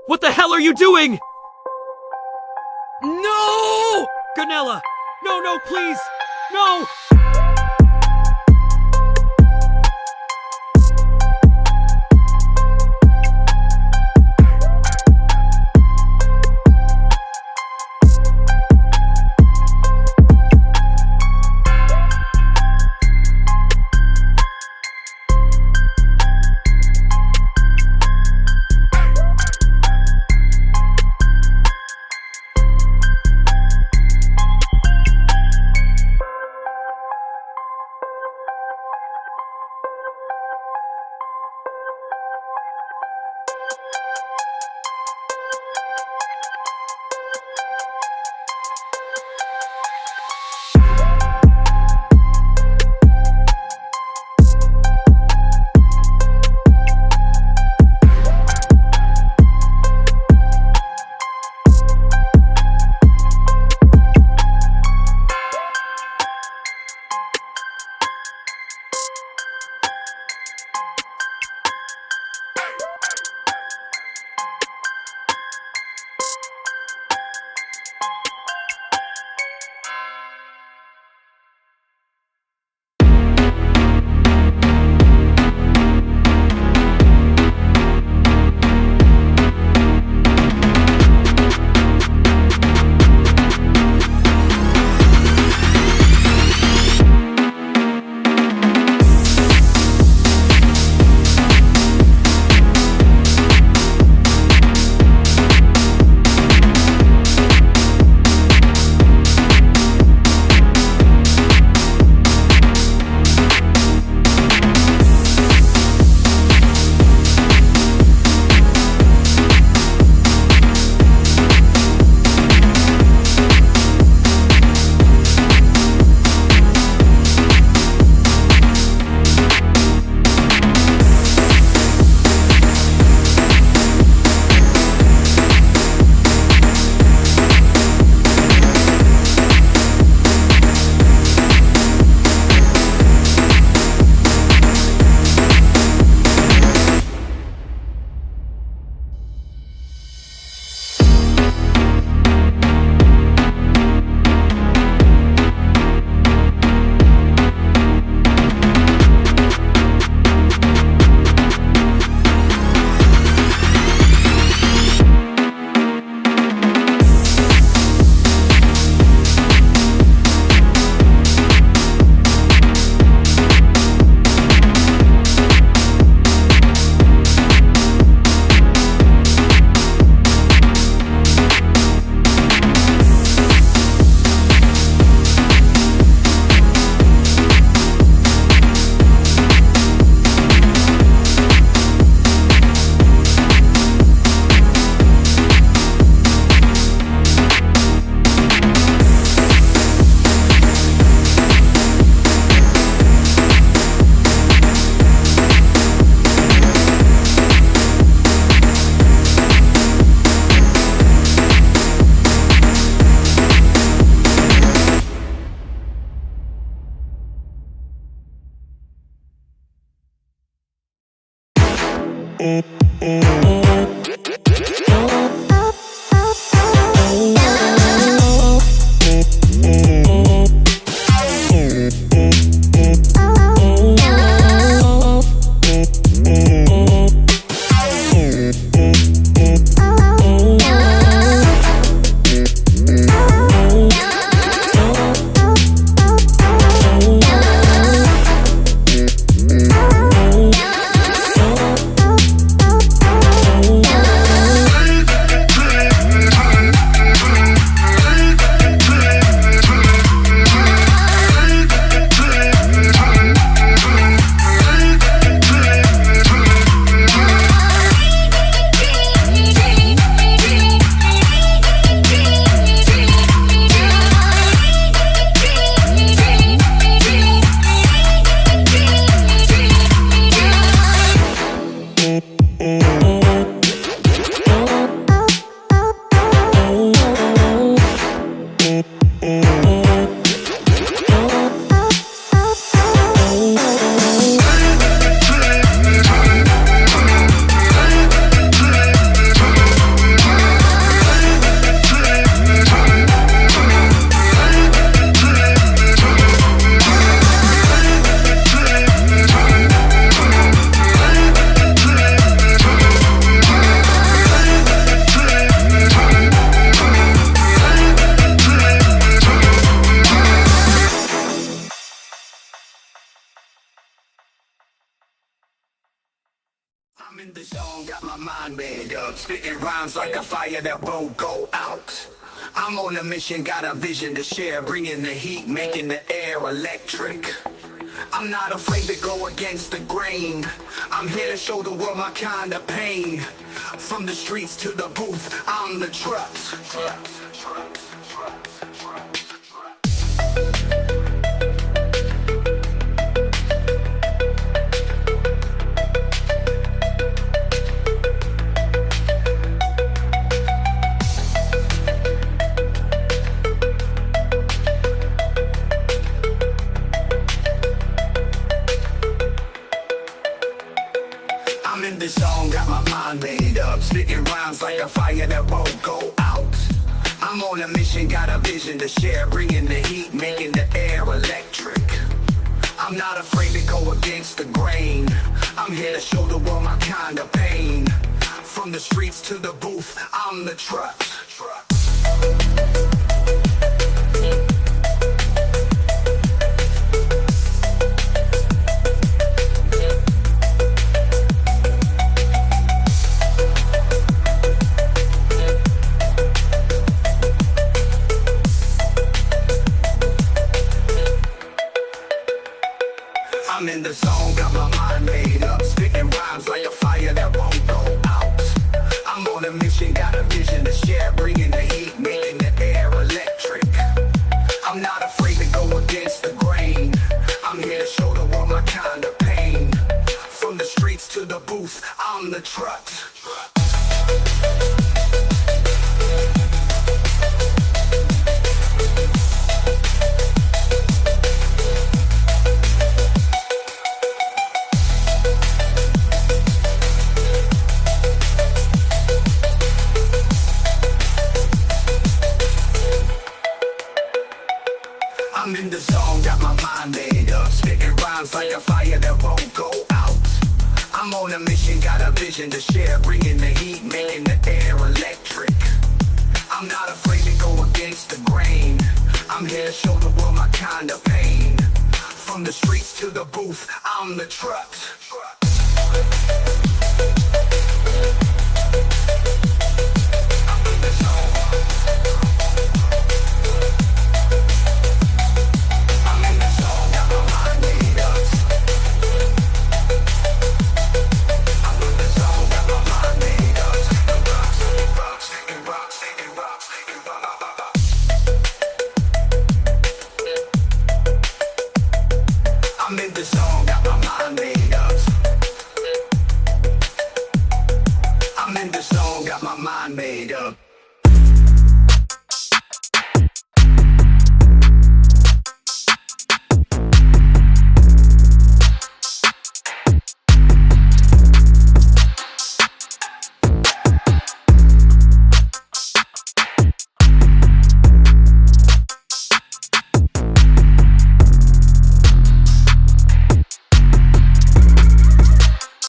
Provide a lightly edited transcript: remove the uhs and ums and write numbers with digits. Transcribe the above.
What the hell are you doing? No! Gonella! No, please! No! spitting rhymes like a fire that won't go out. I'm on a mission, got a vision to share, bringing the heat, making the air electric. I'm not afraid to go against the grain. I'm here to show the world my kind of pain. From the streets to the booth, I'm the truck. I'm in this zone, got my mind made up, spitting rhymes like a fire that won't go out. I'm on a mission, got a vision to share, bringing the heat, making the air electric. I'm not afraid to go against the grain. I'm here to show the world my kind of pain. From the streets to the booth, I'm the truck. I'm in the zone, got my mind made up, spitting rhymes like a fire that won't go out. I'm on a mission, got a vision to share, bringing the heat, making the air electric. I'm not afraid to go against the grain. I'm here to show the world my kind of pain. From the streets to the booth, I'm the truck. I'm in the zone, got my mind made up, spitting rhymes like a fire that won't go out. I'm on a mission, got a vision to share, bringing the heat, making the air electric. I'm not afraid to go against the grain. I'm here to show the world my kind of pain. From the streets to the booth, I'm the truck.